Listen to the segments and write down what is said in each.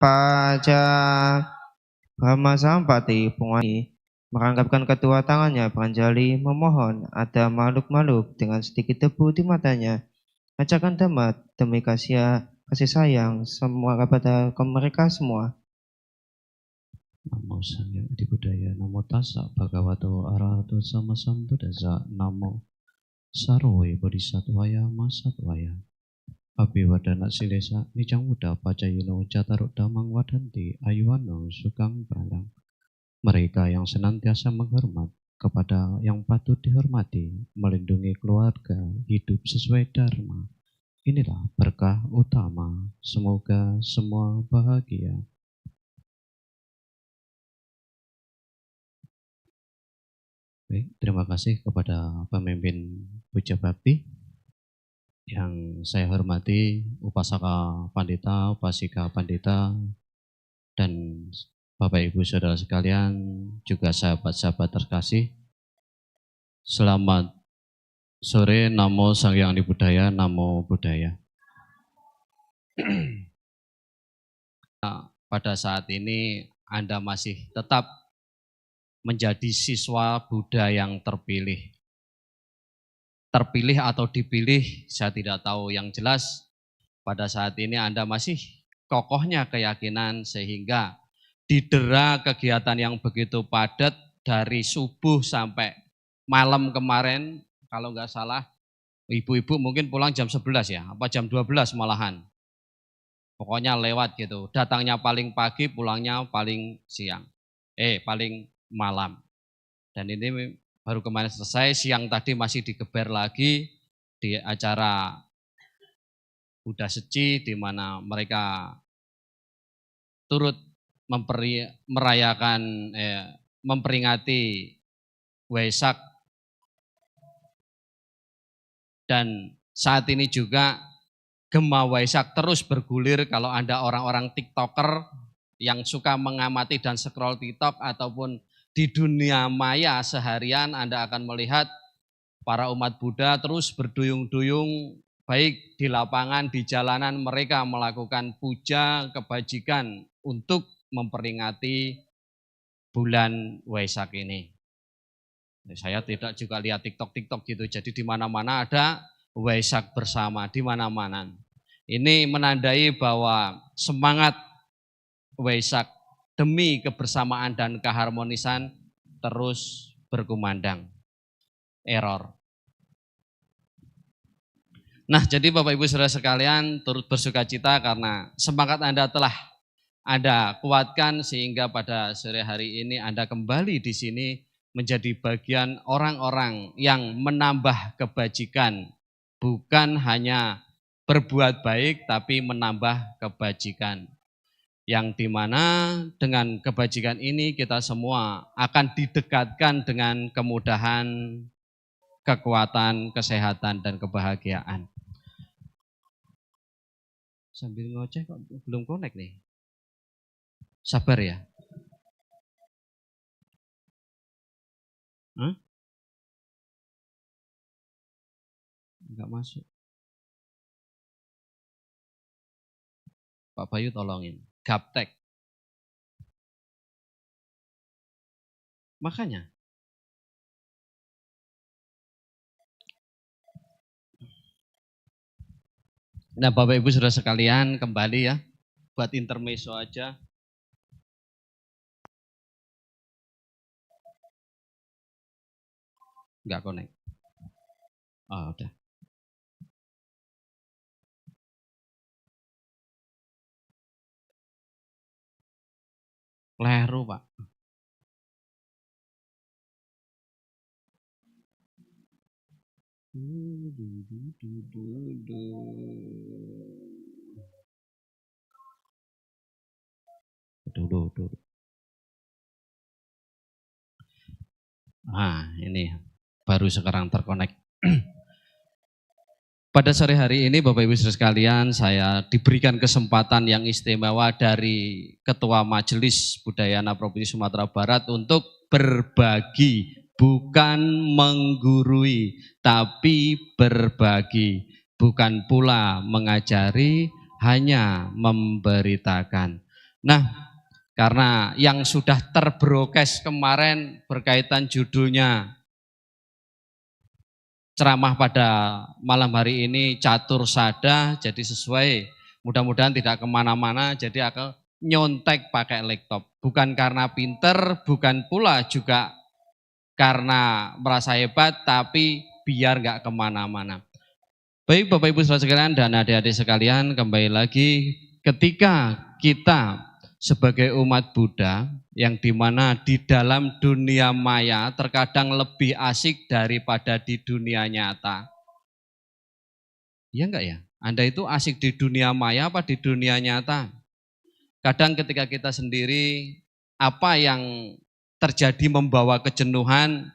pajak. Brahma Sampati Pungwani merangkapkan kedua tangannya beranjali memohon ada makhluk-makhluk dengan sedikit debu di matanya. Ajarkan Dhamma demi kasih sayang semua kepada mereka semua. Namo Sangya Adi Budaya, Namo Tassa Bhagavato Arahato Sama Sambuddhassa, Namo Sarwe Bodhisattvaya Masattvaya. Abhiwadana Silesa Nijang Buddha Pacayino Cataruk Damang Wadanti Ayuwano Sugeng Pralang. Mereka yang senantiasa menghormat kepada yang patut dihormati, melindungi keluarga, hidup sesuai dharma. Inilah berkah utama. Semoga semua bahagia. Baik, terima kasih kepada pemimpin Puja Bakti yang saya hormati, Upasaka Pandita, Upasika Pandita, dan Bapak Ibu Saudara sekalian, juga sahabat-sahabat terkasih. Selamat sore, Namo Sanghyang Adi Budaya, Namo Buddhaya. Pada saat ini Anda masih tetap menjadi siswa Buddha yang terpilih. Terpilih atau dipilih, saya tidak tahu. Yang jelas pada saat ini Anda masih kokohnya keyakinan sehingga didera kegiatan yang begitu padat dari subuh sampai malam kemarin, kalau nggak salah ibu-ibu mungkin pulang jam 11 ya, apa jam 12 malahan. Pokoknya lewat gitu, datangnya paling pagi, pulangnya paling siang, paling malam. Dan ini baru kemarin selesai, siang tadi masih digeber lagi di acara Buddha Seci, di mana mereka turut memperingati Waisak. Dan saat ini juga Gema Waisak terus bergulir. Kalau Anda orang-orang TikToker yang suka mengamati dan scroll TikTok ataupun di dunia maya seharian, Anda akan melihat para umat Buddha terus berduyung-duyung, baik di lapangan, di jalanan, mereka melakukan puja kebajikan untuk memperingati bulan Waisak ini. Saya tidak juga lihat TikTok gitu, jadi di mana-mana ada Waisak bersama, di mana-mana. Ini menandai bahwa semangat Waisak demi kebersamaan dan keharmonisan terus berkumandang. Error. Nah, jadi Bapak Ibu Saudara sekalian turut bersuka cita karena semangat Anda telah Anda kuatkan sehingga pada sore hari ini Anda kembali di sini menjadi bagian orang-orang yang menambah kebajikan, bukan hanya berbuat baik tapi menambah kebajikan. Yang dimana dengan kebajikan ini kita semua akan didekatkan dengan kemudahan, kekuatan, kesehatan, dan kebahagiaan. Sambil ngoceh kok belum connect nih. Sabar ya. Enggak masuk. Pak Bayu tolongin. Gaptek. Makanya. Nah, Bapak Ibu Saudara sekalian, kembali ya. Buat intermezzo aja. Enggak connect. Oh, udah. Kleru, Pak. Dulu. Nah, ini baru sekarang terkonek. Pada sore hari ini Bapak Ibu Saudara sekalian, saya diberikan kesempatan yang istimewa dari Ketua Majelis Budayana Provinsi Sumatera Barat untuk berbagi, bukan menggurui, tapi berbagi, bukan pula mengajari, hanya memberitakan. Nah, karena yang sudah terbrokes kemarin berkaitan judulnya ceramah pada malam hari ini catur sada, jadi sesuai, mudah-mudahan tidak kemana-mana, jadi aku nyontek pakai laptop. Bukan karena pinter, bukan pula juga karena merasa hebat, tapi biar nggak kemana-mana. Baik Bapak Ibu Saudara sekalian dan adik-adik sekalian, kembali lagi ketika kita sebagai umat Buddha yang dimana di dalam dunia maya terkadang lebih asik daripada di dunia nyata. Iya enggak ya? Anda itu asik di dunia maya apa di dunia nyata? Kadang ketika kita sendiri, apa yang terjadi membawa kejenuhan,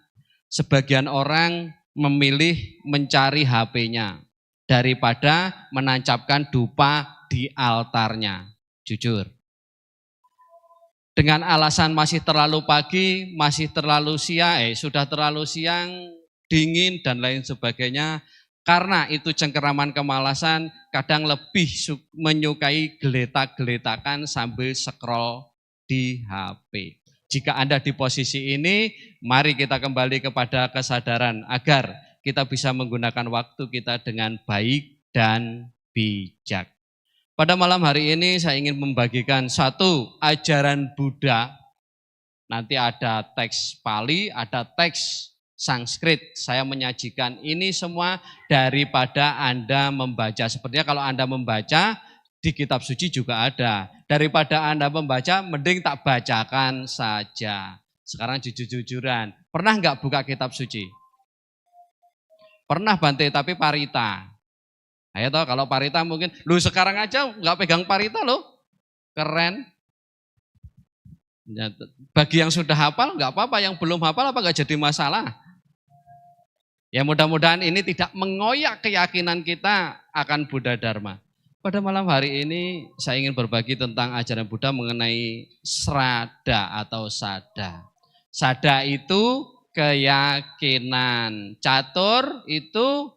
sebagian orang memilih mencari HP-nya daripada menancapkan dupa di altarnya. Jujur. Dengan alasan masih terlalu pagi, masih terlalu siang, sudah terlalu siang, dingin dan lain sebagainya. Karena itu cengkeraman kemalasan, kadang lebih menyukai geletak-geletakan sambil scroll di HP. Jika Anda di posisi ini, mari kita kembali kepada kesadaran agar kita bisa menggunakan waktu kita dengan baik dan bijak. Pada malam hari ini saya ingin membagikan satu ajaran Buddha. Nanti ada teks Pali, ada teks Sanskrit. Saya menyajikan ini semua daripada Anda membaca. Sepertinya kalau Anda membaca, di kitab suci juga ada. Daripada Anda membaca, mending tak bacakan saja. Sekarang jujur-jujuran, pernah nggak buka kitab suci? Pernah Bante, tapi parita. Ayo toh, kalau parita mungkin, lu sekarang aja nggak pegang parita loh, keren. Bagi yang sudah hafal nggak apa-apa, yang belum hafal apa nggak jadi masalah. Ya mudah-mudahan ini tidak mengoyak keyakinan kita akan Buddha Dharma. Pada malam hari ini saya ingin berbagi tentang ajaran Buddha mengenai srada atau sada. Sada itu keyakinan, catur itu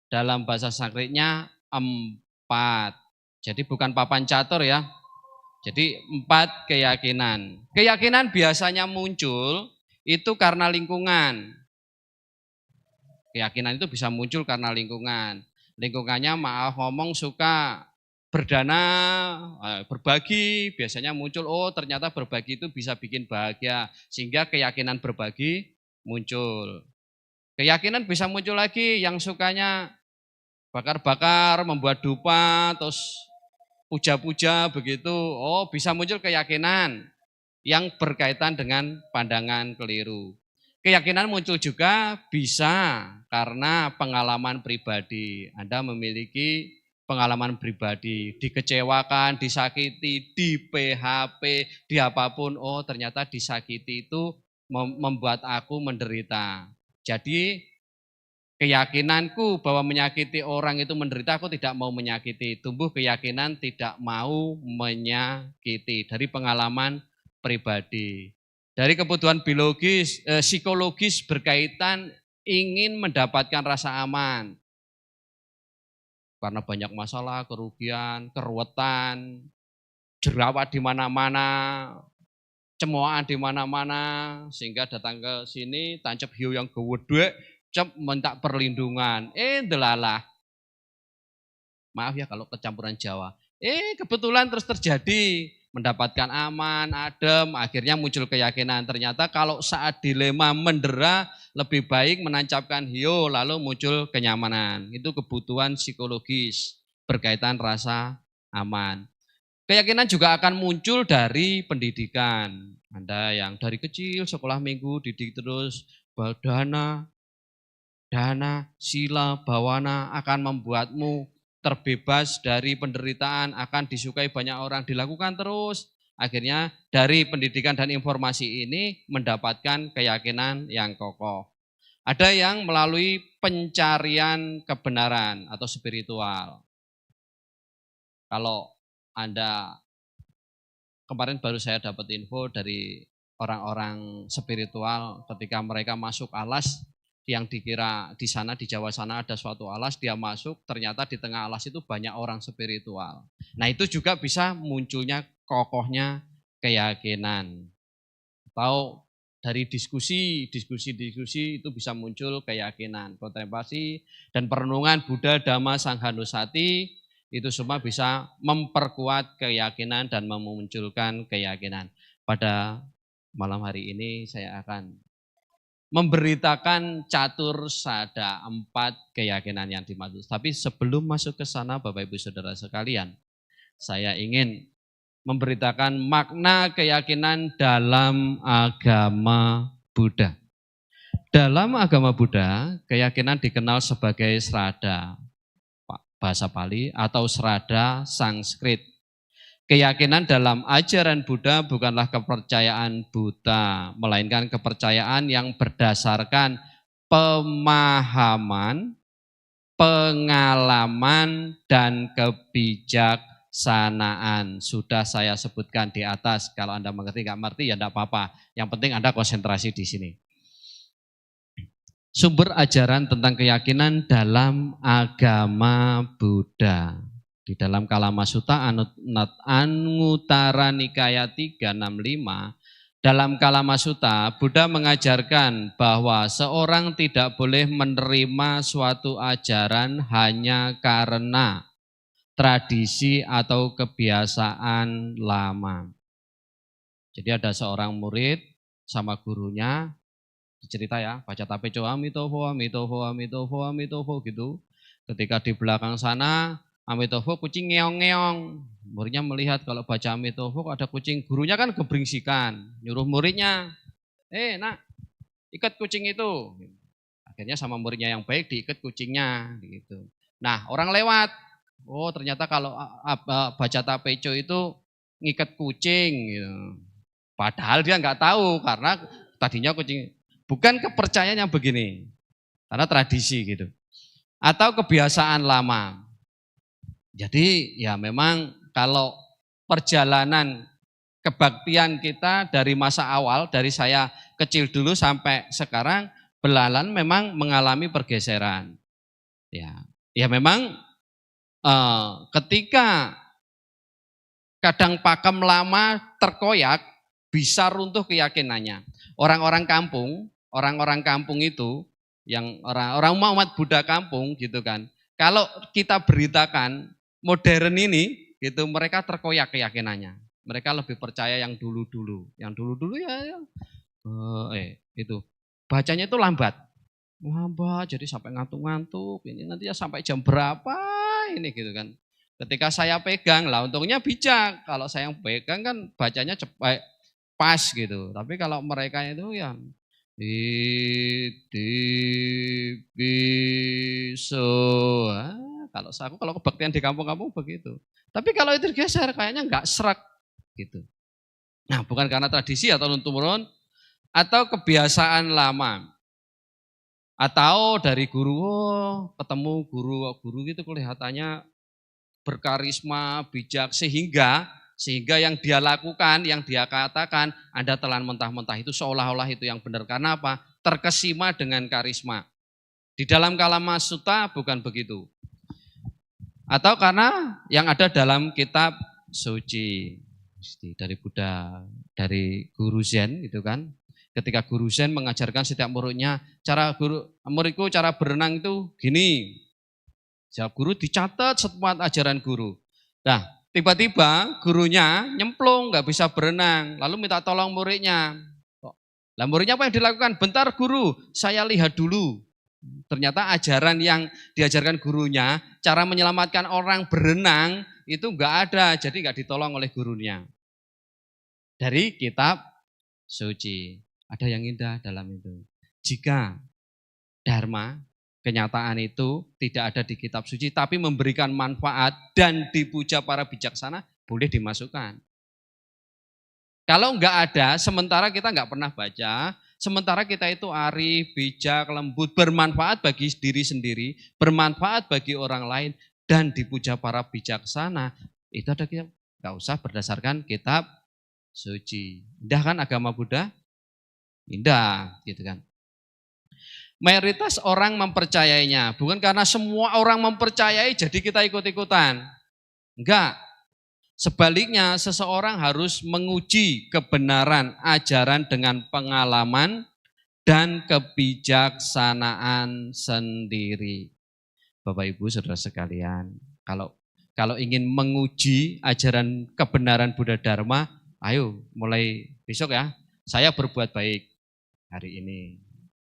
dalam bahasa Sanskritnya 4. Jadi bukan papan catur ya. Jadi 4 keyakinan. Keyakinan biasanya muncul itu karena lingkungan. Keyakinan itu bisa muncul karena lingkungan. Lingkungannya maaf ngomong suka berdana, berbagi, biasanya muncul, oh ternyata berbagi itu bisa bikin bahagia. Sehingga keyakinan berbagi muncul. Keyakinan bisa muncul lagi yang sukanya bakar-bakar, membuat dupa, terus puja-puja begitu. Oh bisa muncul keyakinan yang berkaitan dengan pandangan keliru. Keyakinan muncul juga bisa karena pengalaman pribadi. Anda memiliki pengalaman pribadi, dikecewakan, disakiti, di PHP, di apapun. Oh ternyata disakiti itu membuat aku menderita. Jadi keyakinanku bahwa menyakiti orang itu menderita, aku tidak mau menyakiti. Tumbuh keyakinan tidak mau menyakiti dari pengalaman pribadi. Dari kebutuhan biologis, psikologis berkaitan ingin mendapatkan rasa aman. Karena banyak masalah, kerugian, keruwetan, jerawat di mana-mana, cemoohan di mana-mana, sehingga datang ke sini, tancap hiu yang gede, minta perlindungan. Delalah. Maaf ya kalau kecampuran Jawa. Kebetulan terus terjadi. Mendapatkan aman, adem, akhirnya muncul keyakinan. Ternyata kalau saat dilema mendera, lebih baik menancapkan hiu, lalu muncul kenyamanan. Itu kebutuhan psikologis berkaitan rasa aman. Keyakinan juga akan muncul dari pendidikan. Anda yang dari kecil sekolah minggu didik terus dana, sila, bawana akan membuatmu terbebas dari penderitaan, akan disukai banyak orang, dilakukan terus. Akhirnya dari pendidikan dan informasi ini mendapatkan keyakinan yang kokoh. Ada yang melalui pencarian kebenaran atau spiritual. Kalau Anda, kemarin baru saya dapat info dari orang-orang spiritual ketika mereka masuk alas, yang dikira di sana di Jawa sana ada suatu alas, dia masuk, ternyata di tengah alas itu banyak orang spiritual. Nah itu juga bisa munculnya kokohnya keyakinan. Atau dari diskusi itu bisa muncul keyakinan, kontemplasi dan perenungan Buddha, Dhamma, Sangha, Nusati itu semua bisa memperkuat keyakinan dan memunculkan keyakinan. Pada malam hari ini saya akan memberitakan catur sada 4 keyakinan yang dimaksud. Tapi sebelum masuk ke sana Bapak Ibu Saudara sekalian, saya ingin memberitakan makna keyakinan dalam agama Buddha. Dalam agama Buddha, keyakinan dikenal sebagai srada, bahasa Pali, atau srada Sanskrit. Keyakinan dalam ajaran Buddha bukanlah kepercayaan buta, melainkan kepercayaan yang berdasarkan pemahaman, pengalaman, dan kebijaksanaan. Sudah saya sebutkan di atas, kalau Anda mengerti, nggak mengerti ya enggak apa-apa. Yang penting Anda konsentrasi di sini. Sumber ajaran tentang keyakinan dalam agama Buddha. Di dalam Kalamasuta Anguttara Nikaya 365, dalam Kalamasuta Buddha mengajarkan bahwa seorang tidak boleh menerima suatu ajaran hanya karena tradisi atau kebiasaan lama. Jadi ada seorang murid sama gurunya, dicerita ya, baca tapeco Amitofo, Amitofo, Amitofo, Amitofo gitu. Ketika di belakang sana Amitofo kucing ngeong-ngeong. Muridnya melihat kalau baca Amitofo kok ada kucing. Gurunya kan kebringsikan. Nyuruh muridnya, nak ikat kucing itu. Akhirnya sama muridnya yang baik diikat kucingnya. Gitu. Nah orang lewat. Oh ternyata kalau baca tapeco itu ngikat kucing. Gitu. Padahal dia nggak tahu karena tadinya kucing. Bukan kepercayaan yang begini. Karena tradisi gitu. Atau kebiasaan lama. Jadi ya memang kalau perjalanan kebaktian kita dari masa awal, dari saya kecil dulu sampai sekarang, belalang memang mengalami pergeseran. Ya memang ketika kadang pakem lama terkoyak, bisa runtuh keyakinannya. Orang-orang kampung itu, yang orang umat Buddha kampung gitu kan, kalau kita beritakan modern ini, gitu mereka terkoyak keyakinannya. Mereka lebih percaya yang dulu-dulu. Yang dulu-dulu itu bacanya itu lambat, jadi sampai ngantuk-ngantuk. Ini nanti ya sampai jam berapa ini gitu kan. Ketika saya pegang, lah untungnya bijak. Kalau saya yang pegang kan bacanya cepat, pas gitu. Tapi kalau mereka itu yang kalau kebaktian di kampung-kampung begitu. Tapi kalau itu geser kayaknya nggak serak gitu. Nah, bukan karena tradisi atau turun-temurun atau kebiasaan lama. Atau dari guru, ketemu guru gitu kelihatannya berkarisma, bijak sehingga yang dia lakukan, yang dia katakan, Anda telan mentah-mentah itu seolah-olah itu yang benar. Karena apa? Terkesima dengan karisma. Di dalam Kalamasuta bukan begitu. Atau karena yang ada dalam kitab suci dari Buddha, dari guru Zen itu kan. Ketika guru Zen mengajarkan setiap muridnya, muridku cara berenang itu gini. Setiap guru dicatat semua ajaran guru. Nah, tiba-tiba gurunya nyemplung, nggak bisa berenang, lalu minta tolong muridnya. Lah muridnya apa yang dilakukan? Bentar guru, saya lihat dulu. Ternyata ajaran yang diajarkan gurunya, cara menyelamatkan orang berenang itu nggak ada, jadi nggak ditolong oleh gurunya. Dari kitab suci, ada yang indah dalam itu. Jika dharma, kenyataan itu tidak ada di kitab suci, tapi memberikan manfaat dan dipuja para bijaksana, boleh dimasukkan. Kalau enggak ada, sementara kita enggak pernah baca, sementara kita itu arif, bijak, lembut, bermanfaat bagi diri sendiri, bermanfaat bagi orang lain, dan dipuja para bijaksana, itu ada kita enggak usah berdasarkan kitab suci. Indah kan agama Buddha? Indah, gitu kan. Mayoritas orang mempercayainya, bukan karena semua orang mempercayai jadi kita ikut-ikutan. Enggak. Sebaliknya, seseorang harus menguji kebenaran ajaran dengan pengalaman dan kebijaksanaan sendiri. Bapak Ibu Saudara sekalian, kalau ingin menguji ajaran kebenaran Buddha Dharma, ayo mulai besok ya, saya berbuat baik hari ini.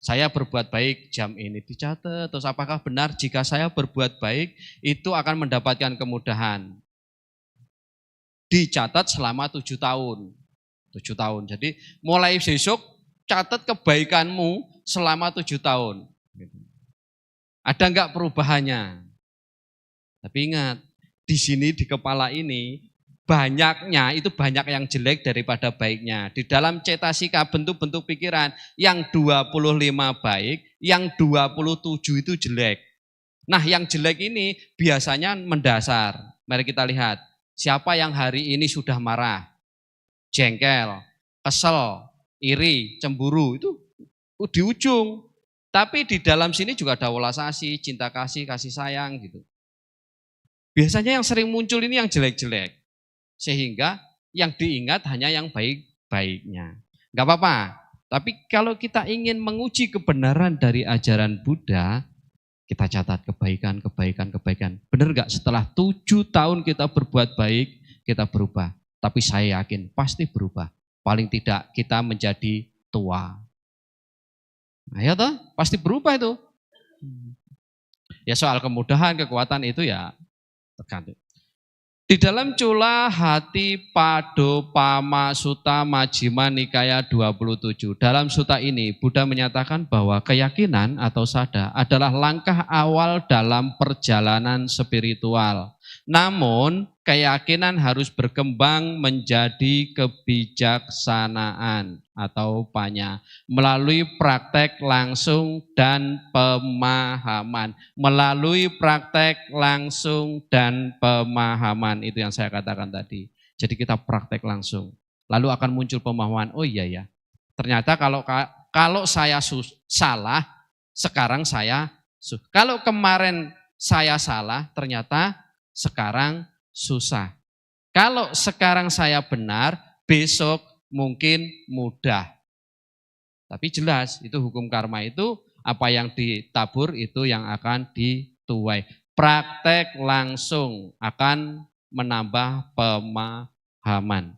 Saya berbuat baik jam ini, dicatat. Terus apakah benar jika saya berbuat baik itu akan mendapatkan kemudahan? Dicatat selama 7 tahun. 7 tahun. Jadi mulai besok catat kebaikanmu selama 7 tahun. Ada enggak perubahannya? Tapi ingat, di sini di kepala ini banyaknya itu banyak yang jelek daripada baiknya. Di dalam cetasika bentuk-bentuk pikiran yang 25 baik, yang 27 itu jelek. Nah, yang jelek ini biasanya mendasar. Mari kita lihat. Siapa yang hari ini sudah marah, jengkel, kesel, iri, cemburu, itu di ujung. Tapi di dalam sini juga ada welas asih, cinta kasih, kasih sayang gitu. Biasanya yang sering muncul ini yang jelek-jelek. Sehingga yang diingat hanya yang baik-baiknya. Enggak apa-apa. Tapi kalau kita ingin menguji kebenaran dari ajaran Buddha, kita catat kebaikan. Benar enggak setelah 7 tahun kita berbuat baik, kita berubah. Tapi saya yakin pasti berubah. Paling tidak kita menjadi tua. Nah ya toh, pasti berubah itu. Ya soal kemudahan, kekuatan itu ya tergantung. Di dalam Cula Hati Pado Pama Sutta Majjhima Nikaya 27. Dalam sutta ini Buddha menyatakan bahwa keyakinan atau sadha adalah langkah awal dalam perjalanan spiritual. Namun keyakinan harus berkembang menjadi kebijaksanaan atau panya melalui praktek langsung dan pemahaman. Melalui praktek langsung dan pemahaman, itu yang saya katakan tadi. Jadi kita praktek langsung. Lalu akan muncul pemahaman, oh iya ya. Ternyata kalau saya salah, sekarang saya kalau kemarin saya salah, ternyata sekarang susah. Kalau sekarang saya benar, besok mungkin mudah. Tapi jelas itu hukum karma itu apa yang ditabur itu yang akan dituai. Praktek langsung akan menambah pemahaman.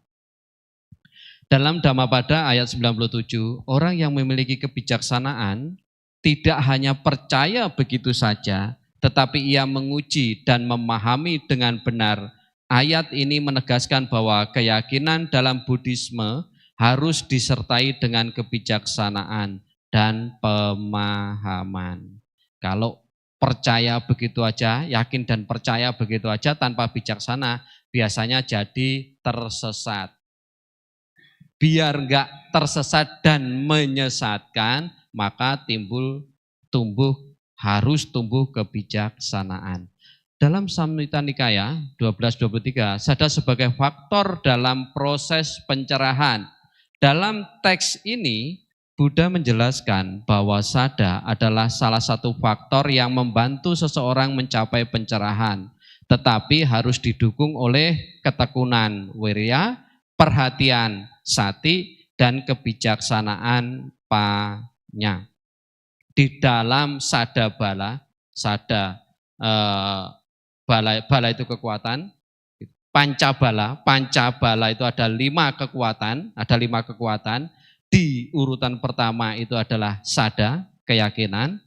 Dalam Dhammapada ayat 97, orang yang memiliki kebijaksanaan tidak hanya percaya begitu saja, tetapi ia menguji dan memahami dengan benar. Ayat ini menegaskan bahwa keyakinan dalam Buddhisme harus disertai dengan kebijaksanaan dan pemahaman. Kalau percaya begitu aja, yakin dan percaya begitu aja tanpa bijaksana, biasanya jadi tersesat. Biar enggak tersesat dan menyesatkan, maka harus tumbuh kebijaksanaan. Dalam Samyutta Nikaya 1223, sadha sebagai faktor dalam proses pencerahan. Dalam teks ini, Buddha menjelaskan bahwa sadha adalah salah satu faktor yang membantu seseorang mencapai pencerahan, tetapi harus didukung oleh ketekunan, wirya, perhatian, sati, dan kebijaksanaan panya. Di dalam sadha bala, bala itu kekuatan, pancabala itu ada 5 kekuatan, di urutan pertama itu adalah sadha, keyakinan,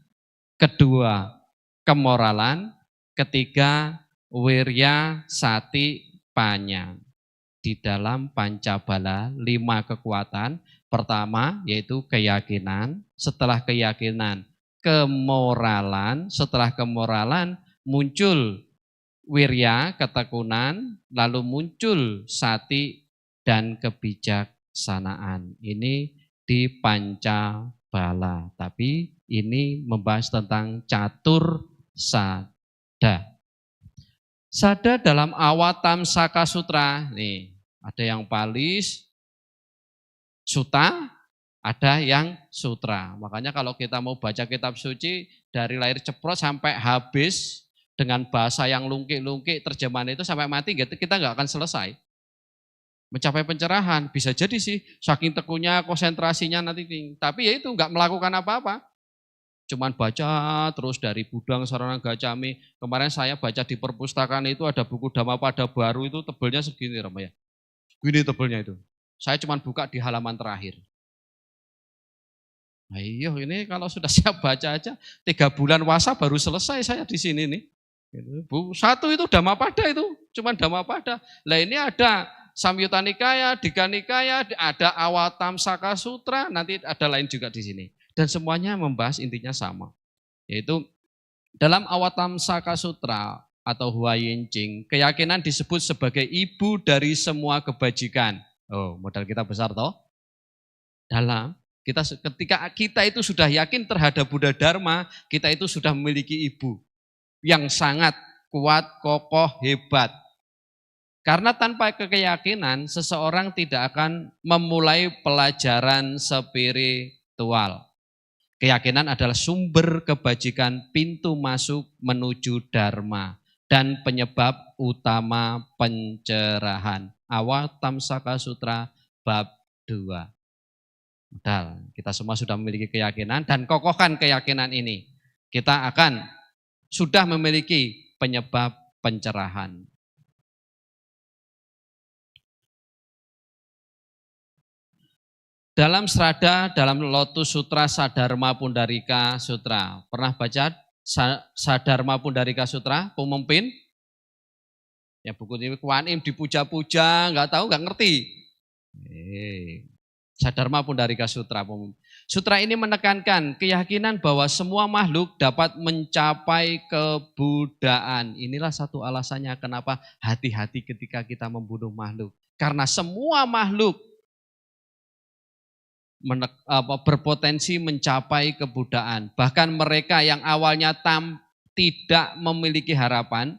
kedua kemoralan, ketiga wirya, sati, panya. Di dalam pancabala 5 kekuatan, pertama yaitu keyakinan, setelah keyakinan kemoralan, setelah kemoralan muncul wirya, ketekunan, lalu muncul sati dan kebijaksanaan. Ini di pancabala, tapi ini membahas tentang catur sadha. Sadha dalam Awatamsaka Sutra, nih ada yang Pali Sutta, ada yang sutra. Makanya kalau kita mau baca kitab suci dari lahir ceprot sampai habis dengan bahasa yang lungkik-lungkik, terjemahan itu sampai mati kita nggak akan selesai. Mencapai pencerahan, bisa jadi sih saking tekunya konsentrasinya nanti tinggi. Tapi ya itu nggak melakukan apa-apa. Cuman baca terus dari Budang Sarana Gacami. Kemarin saya baca di perpustakaan itu ada buku Dhammapada baru itu tebelnya segini Rama ya. Gini tebelnya itu. Saya cuman buka di halaman terakhir. Nah iya ini kalau sudah siap baca aja 3 bulan puasa baru selesai saya di sini nih. Satu itu Dhammapada itu, cuman Dhammapada. Lah ini ada Samyutta Nikaya, Digha Nikaya, ada Awatamsaka Sutra, nanti ada lain juga di sini. Dan semuanya membahas intinya sama. Yaitu dalam Awatamsaka Sutra atau Huayin Jing, keyakinan disebut sebagai ibu dari semua kebajikan. Oh, modal kita besar toh? Ketika kita itu sudah yakin terhadap Buddha Dharma, kita itu sudah memiliki ibu yang sangat kuat, kokoh, hebat. Karena tanpa keyakinan, seseorang tidak akan memulai pelajaran spiritual. Keyakinan adalah sumber kebajikan, pintu masuk menuju Dharma, dan penyebab utama pencerahan. Awatamsaka Sutra bab 2. Modal, kita semua sudah memiliki keyakinan dan kokohkan keyakinan ini. Kita akan sudah memiliki penyebab pencerahan. Dalam Srada, dalam Lotus Sutra Sadharma Pundarika Sutra. Pernah baca Sadharma Pundarika Sutra, pemimpin? Ya buku ini Kuan Im dipuja-puja, nggak tahu, nggak ngerti. Sadharma Pundarika Sutra. Sutra ini menekankan keyakinan bahwa semua makhluk dapat mencapai kebudaan. Inilah satu alasannya kenapa hati-hati ketika kita membunuh makhluk. Karena semua makhluk berpotensi mencapai kebudaan. Bahkan mereka yang awalnya tidak memiliki harapan,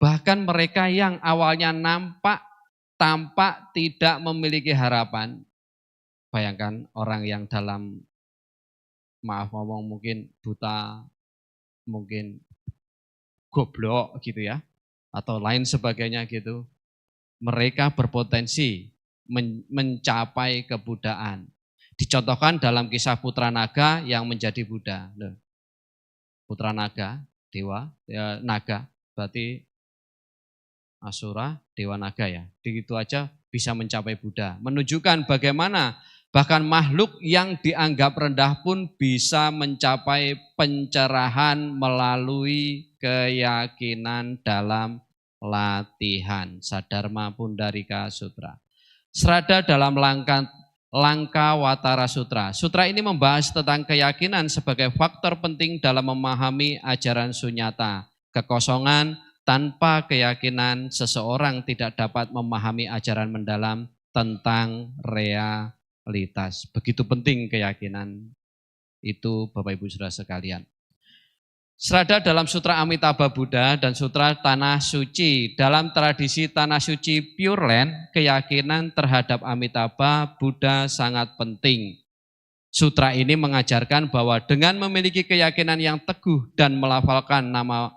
bahkan mereka yang awalnya tampak tidak memiliki harapan. Bayangkan orang yang dalam, maaf ngomong, mungkin buta, mungkin goblok gitu ya, atau lain sebagainya gitu. Mereka berpotensi mencapai kebudaan. Dicontohkan dalam kisah Putra Naga yang menjadi Buddha. Putra Naga, dewa, ya, naga, berarti Asura, dewa naga ya. Begitu aja bisa mencapai Buddha. Menunjukkan bagaimana bahkan makhluk yang dianggap rendah pun bisa mencapai pencerahan melalui keyakinan dalam latihan. Sadharma Pundarika Sutra. Srada dalam Langkawatara Sutra. Sutra ini membahas tentang keyakinan sebagai faktor penting dalam memahami ajaran sunyata, kekosongan. Tanpa keyakinan, seseorang tidak dapat memahami ajaran mendalam tentang realitas. Begitu penting keyakinan itu, Bapak Ibu Saudara sekalian. Srada dalam Sutra Amitabha Buddha dan Sutra Tanah Suci. Dalam tradisi Tanah Suci Pure Land, keyakinan terhadap Amitabha Buddha sangat penting. Sutra ini mengajarkan bahwa dengan memiliki keyakinan yang teguh dan melafalkan nama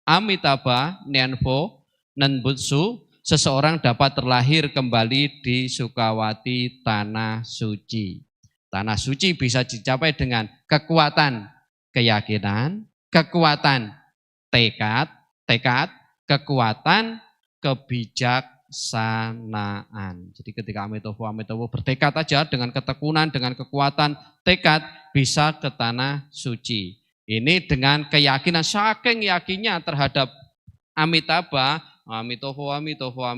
Amitabha Nyanpo Nenbutsu, seseorang dapat terlahir kembali di Sukawati Tanah Suci. Tanah Suci bisa dicapai dengan kekuatan keyakinan, kekuatan tekad, kekuatan kebijaksanaan. Jadi ketika Amitabha bertekad aja dengan ketekunan, dengan kekuatan tekad bisa ke Tanah Suci. Ini dengan keyakinan, saking yakinnya terhadap Amitabha, Amitabha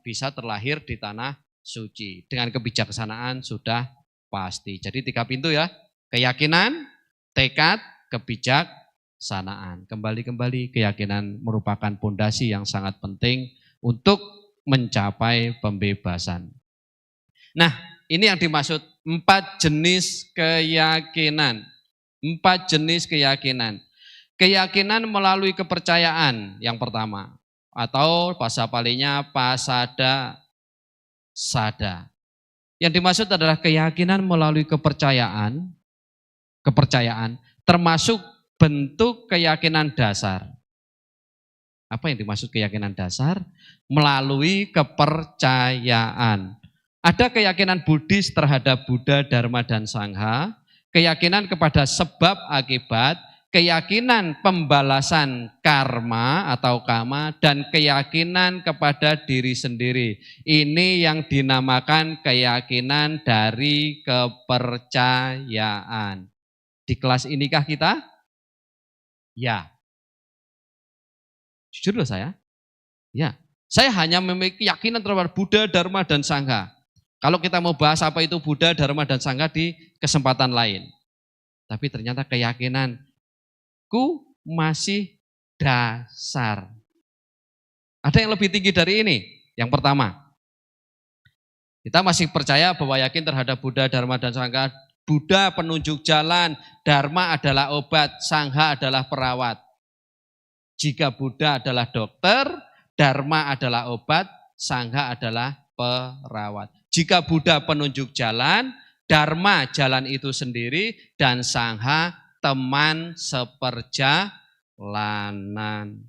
bisa terlahir di Tanah Suci. Dengan kebijaksanaan sudah pasti. Jadi 3 pintu ya, keyakinan, tekad, kebijaksanaan. Kembali keyakinan merupakan pondasi yang sangat penting untuk mencapai pembebasan. Nah, ini yang dimaksud 4 jenis keyakinan. 4 jenis keyakinan. Keyakinan melalui kepercayaan yang pertama. Atau bahasa palinya pasada sada. Yang dimaksud adalah keyakinan melalui kepercayaan termasuk bentuk keyakinan dasar. Apa yang dimaksud keyakinan dasar? Melalui kepercayaan. Ada keyakinan Buddhis terhadap Buddha, Dharma, dan Sangha, keyakinan kepada sebab akibat, keyakinan pembalasan karma atau kama, dan keyakinan kepada diri sendiri. Ini yang dinamakan keyakinan dari kepercayaan. Di kelas inikah kita? Ya. Jujur loh saya. Ya. Saya hanya memiliki keyakinan terhadap Buddha, Dharma, dan Sangha. Kalau kita mau bahas apa itu Buddha, Dharma, dan Sangha di kesempatan lain. Tapi ternyata keyakinanku masih dasar. Ada yang lebih tinggi dari ini. Yang pertama, kita masih percaya bahwa yakin terhadap Buddha, Dharma, dan Sangha. Buddha penunjuk jalan, Dharma adalah obat, Sangha adalah perawat. Jika Buddha adalah dokter, Dharma adalah obat, Sangha adalah perawat. Jika Buddha penunjuk jalan, Dharma jalan itu sendiri, dan Sangha teman seperjalanan.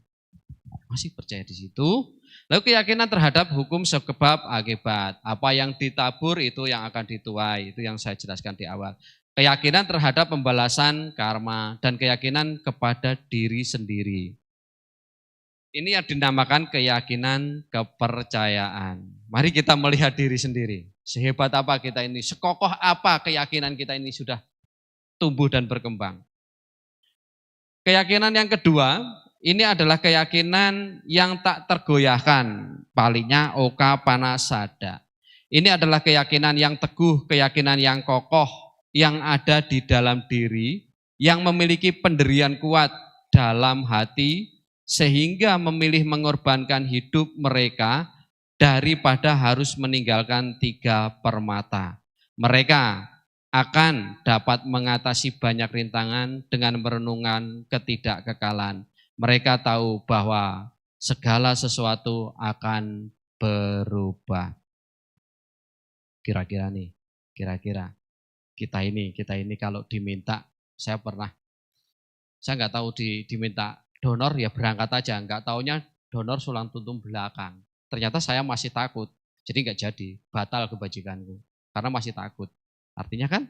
Masih percaya di situ? Lalu keyakinan terhadap hukum sebab akibat. Apa yang ditabur itu yang akan dituai. Itu yang saya jelaskan di awal. Keyakinan terhadap pembalasan karma dan keyakinan kepada diri sendiri. Ini yang dinamakan keyakinan kepercayaan. Mari kita melihat diri sendiri. Sehebat apa kita ini, sekokoh apa keyakinan kita ini sudah tumbuh dan berkembang. Keyakinan yang kedua, ini adalah keyakinan yang tak tergoyahkan. Palingnya oka panasada. Ini adalah keyakinan yang teguh, keyakinan yang kokoh, yang ada di dalam diri, yang memiliki pendirian kuat dalam hati, sehingga memilih mengorbankan hidup mereka daripada harus meninggalkan 3 permata. Mereka akan dapat mengatasi banyak rintangan dengan merenungkan ketidakkekalan. Mereka tahu bahwa segala sesuatu akan berubah. Kira-kira kita ini kalau diminta, saya nggak tahu diminta donor ya berangkat aja, nggak taunya donor sulang tuntung belakang. Ternyata saya masih takut, jadi nggak jadi, batal kebajikanku karena masih takut. Artinya kan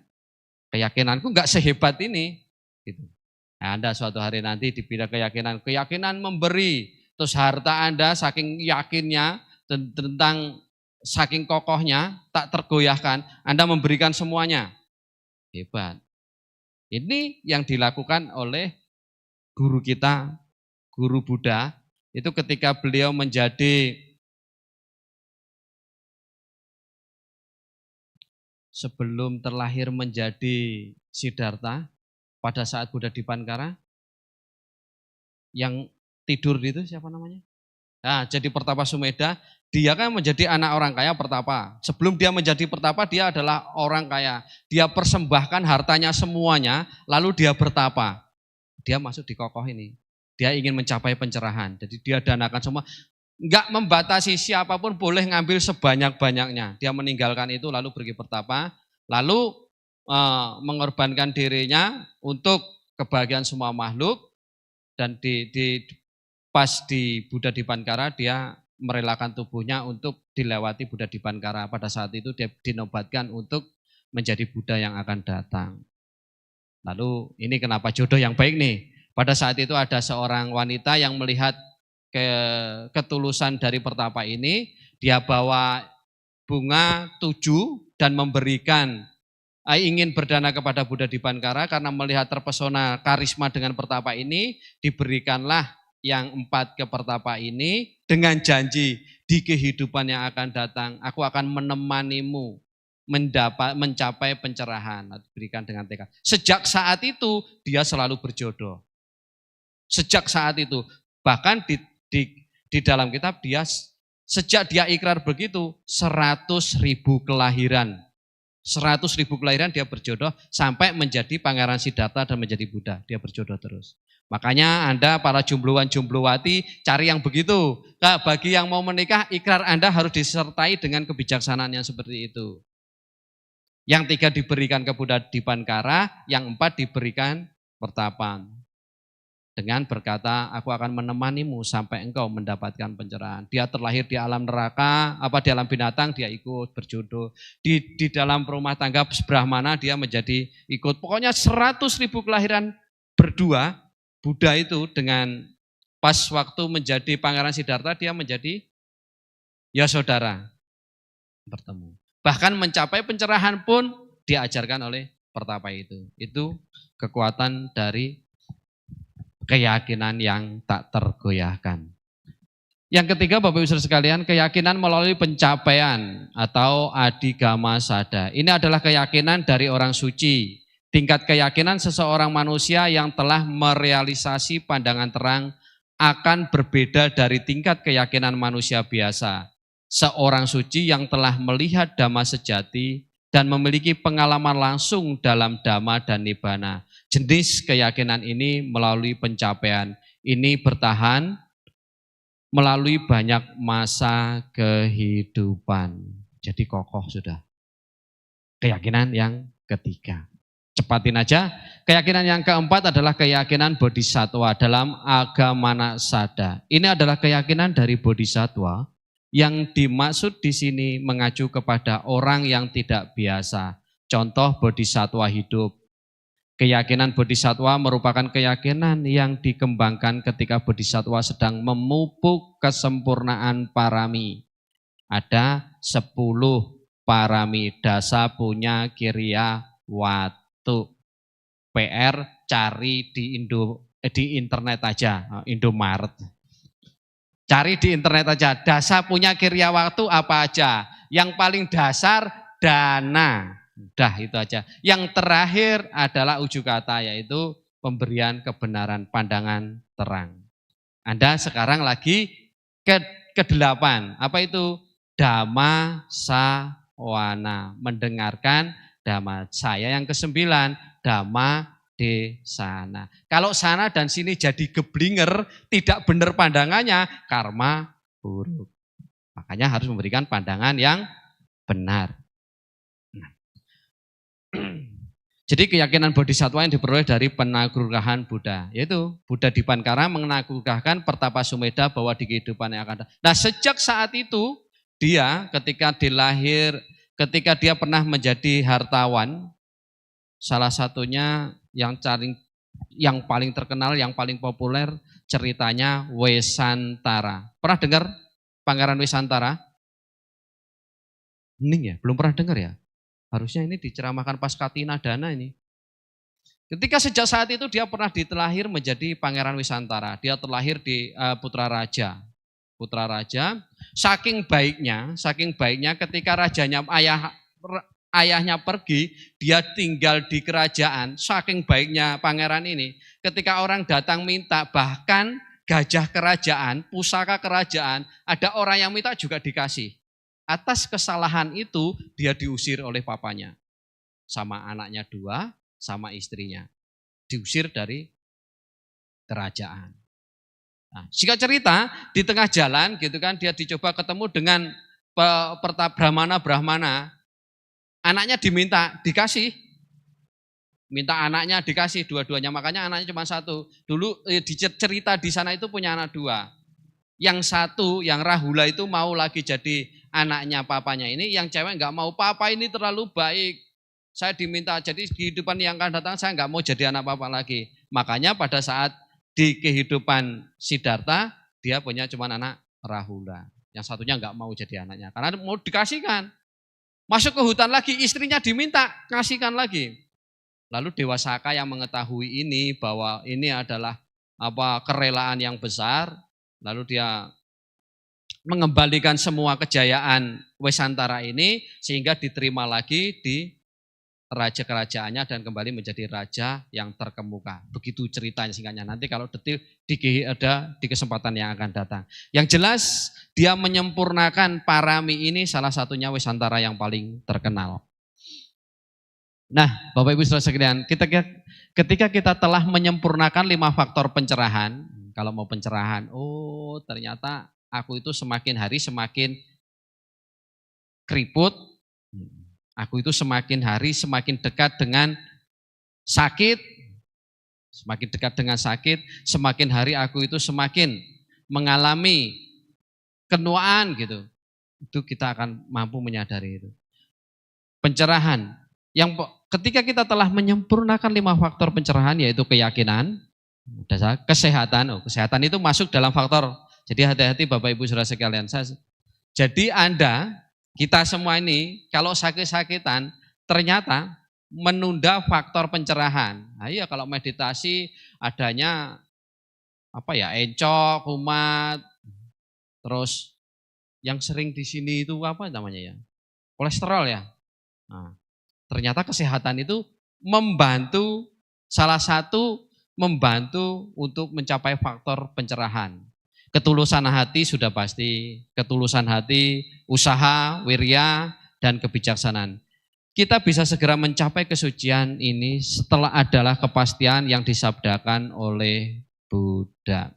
keyakinanku nggak sehebat ini. Gitu. Nah, Anda suatu hari nanti dibina keyakinan memberi, terus harta Anda saking yakinnya tentang saking kokohnya tak tergoyahkan, Anda memberikan semuanya. Hebat. Ini yang dilakukan oleh guru kita, guru Buddha, itu ketika beliau menjadi sebelum terlahir menjadi Siddhartha, pada saat Buddha Dipankara, yang tidur itu siapa namanya? Nah, jadi Pertapa Sumedha, dia kan menjadi anak orang kaya Pertapa. Sebelum dia menjadi Pertapa, dia adalah orang kaya. Dia persembahkan hartanya semuanya, lalu dia bertapa. Dia masuk di kokoh ini. Dia ingin mencapai pencerahan. Jadi dia danakan semua. Enggak membatasi siapapun boleh ngambil sebanyak-banyaknya. Dia meninggalkan itu lalu pergi bertapa. Lalu mengorbankan dirinya untuk kebahagiaan semua makhluk. Dan pas di Buddha Dipankara dia merelakan tubuhnya untuk dilewati Buddha Dipankara. Pada saat itu dia dinobatkan untuk menjadi Buddha yang akan datang. Lalu ini kenapa jodoh yang baik nih. Pada saat itu ada seorang wanita yang melihat ketulusan dari Pertapa ini. Dia bawa bunga 7 dan memberikan, ingin berdana kepada Buddha Dipankara karena melihat terpesona karisma dengan Pertapa ini. Diberikanlah yang 4 ke Pertapa ini dengan janji di kehidupan yang akan datang aku akan menemanimu mencapai pencerahan. Diberikan dengan tekad. Sejak saat itu dia selalu berjodoh. Sejak saat itu, bahkan di dalam kitab dia sejak dia ikrar begitu 100.000 kelahiran. 100.000 kelahiran dia berjodoh sampai menjadi Pangeran Siddhartha dan menjadi Buddha. Dia berjodoh terus. Makanya Anda para jumbluan-jumbluwati cari yang begitu. Nah, bagi yang mau menikah, ikrar Anda harus disertai dengan kebijaksanaan yang seperti itu. Yang 3 diberikan ke Buddha Dipankara, yang 4 diberikan Pertapan. Dengan berkata, aku akan menemanimu sampai engkau mendapatkan pencerahan. Dia terlahir di alam neraka, di alam binatang dia ikut berjodoh. Di dalam rumah tangga Brahmana dia menjadi ikut. Pokoknya 100.000 kelahiran berdua, Buddha itu dengan pas waktu menjadi Pangeran Siddhartha dia menjadi Yasodhara. Bertemu. Bahkan mencapai pencerahan pun diajarkan oleh Pertapa itu. Itu kekuatan dari keyakinan yang tak tergoyahkan. Yang ketiga Bapak Ibu Saudara sekalian, keyakinan melalui pencapaian atau adigama sada. Ini adalah keyakinan dari orang suci. Tingkat keyakinan seseorang manusia yang telah merealisasi pandangan terang akan berbeda dari tingkat keyakinan manusia biasa. Seorang suci yang telah melihat dhamma sejati dan memiliki pengalaman langsung dalam dhamma dan nibbana. Jenis keyakinan ini melalui pencapaian ini bertahan melalui banyak masa kehidupan. Jadi kokoh sudah. Keyakinan yang ketiga. Cepatin aja. Keyakinan yang keempat adalah keyakinan bodhisattva dalam agama sada. Ini adalah keyakinan dari bodhisattva yang dimaksud di sini mengacu kepada orang yang tidak biasa. Contoh bodhisattva hidup. Keyakinan bodhisattva merupakan keyakinan yang dikembangkan ketika bodhisattva sedang memupuk kesempurnaan parami. Ada 10 parami, dasa punya kirya watu. PR cari di internet aja, Indomaret. Cari di internet aja, dasa punya kirya waktu apa aja. Yang paling dasar dana. Udah itu aja. Yang terakhir adalah uju kata, yaitu pemberian kebenaran, pandangan terang. Anda sekarang lagi ke-8. Apa itu? Dhamma sawana. Mendengarkan dhamma. Saya yang ke-9. Dhamma desana. Kalau sana dan sini jadi geblinger, tidak benar pandangannya, karma buruk. Makanya harus memberikan pandangan yang benar. Jadi keyakinan bodhisattva yang diperoleh dari penagrurahan Buddha, yaitu Buddha Dipankara menagrurahkan Pertapa Sumedha bahwa di kehidupan yang akan datang. Nah sejak saat itu dia ketika dia pernah menjadi hartawan, salah satunya yang paling terkenal, yang paling populer ceritanya Wesantara. Pernah dengar Pangeran Wesantara? Hening ya, belum pernah dengar ya? Harusnya ini diceramahkan pas Katina Dana ini. Ketika sejak saat itu dia pernah terlahir menjadi Pangeran Wesantara. Dia terlahir di Putra Raja. Putra Raja, saking baiknya ketika rajanya ayahnya pergi, dia tinggal di kerajaan. Saking baiknya pangeran ini, ketika orang datang minta, bahkan gajah kerajaan, pusaka kerajaan, ada orang yang minta juga dikasih. Atas kesalahan itu dia diusir oleh papanya. Sama anaknya 2, sama istrinya. Diusir dari kerajaan. Nah, singkat cerita, di tengah jalan gitu kan dia dicoba ketemu dengan Brahmana. Anaknya dikasih. Minta anaknya dikasih dua-duanya, makanya anaknya cuma 1. Dulu cerita di sana itu punya anak 2. Yang 1, yang Rahula itu mau lagi jadi anaknya papanya ini, yang cewek nggak mau, papa ini terlalu baik. Saya diminta jadi kehidupan yang akan datang saya nggak mau jadi anak papa lagi. Makanya pada saat di kehidupan Siddhartha dia punya cuma anak Rahula. Yang satunya nggak mau jadi anaknya karena mau dikasihkan. Masuk ke hutan lagi, istrinya diminta kasihkan lagi. Lalu Dewa Saka yang mengetahui ini bahwa ini adalah kerelaan yang besar. Lalu dia mengembalikan semua kejayaan Wesantara ini sehingga diterima lagi di raja kerajaannya dan kembali menjadi raja yang terkemuka. Begitu ceritanya singkatnya. Nanti kalau detail ada di kesempatan yang akan datang. Yang jelas dia menyempurnakan parami ini, salah satunya Wesantara yang paling terkenal. Nah, Bapak Ibu Saudara sekalian, ketika kita telah menyempurnakan 5 faktor pencerahan, kalau mau pencerahan, ternyata aku itu semakin hari semakin keriput, Aku itu semakin hari semakin dekat dengan sakit, semakin dekat dengan sakit, semakin hari aku itu semakin mengalami kenuaan gitu. Itu kita akan mampu menyadari itu. Pencerahan, yang ketika kita telah menyempurnakan 5 faktor pencerahan, yaitu keyakinan, kesehatan. Kesehatan itu masuk dalam faktor. Jadi hati-hati Bapak Ibu Saudara sekalian. Jadi kita semua ini kalau sakit-sakitan ternyata menunda faktor pencerahan. Nah, iya kalau meditasi adanya encok, kumat, terus yang sering di sini itu apa namanya ya? Kolesterol ya. Nah, ternyata kesehatan itu salah satu membantu untuk mencapai faktor pencerahan. Ketulusan hati sudah pasti, ketulusan hati, usaha, wirya, dan kebijaksanaan. Kita bisa segera mencapai kesucian ini setelah adalah kepastian yang disabdakan oleh Buddha.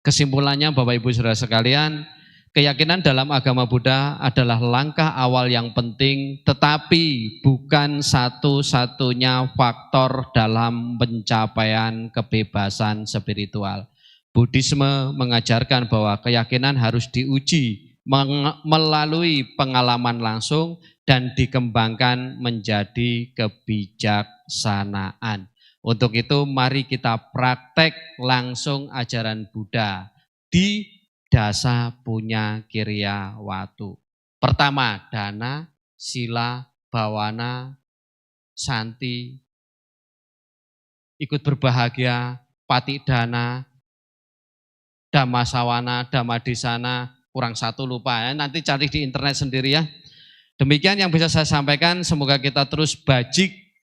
Kesimpulannya Bapak Ibu Saudara sekalian, keyakinan dalam agama Buddha adalah langkah awal yang penting, tetapi bukan satu-satunya faktor dalam pencapaian kebebasan spiritual. Buddhisme mengajarkan bahwa keyakinan harus diuji melalui pengalaman langsung dan dikembangkan menjadi kebijaksanaan. Untuk itu mari kita praktek langsung ajaran Buddha di Dasa Punya Kirya Watu. Pertama, dana, sila, bawana, santi, ikut berbahagia, patidana, dhamma sawana, dhamma desana, kurang satu lupa ya. Nanti cari di internet sendiri ya. Demikian yang bisa saya sampaikan, semoga kita terus bajik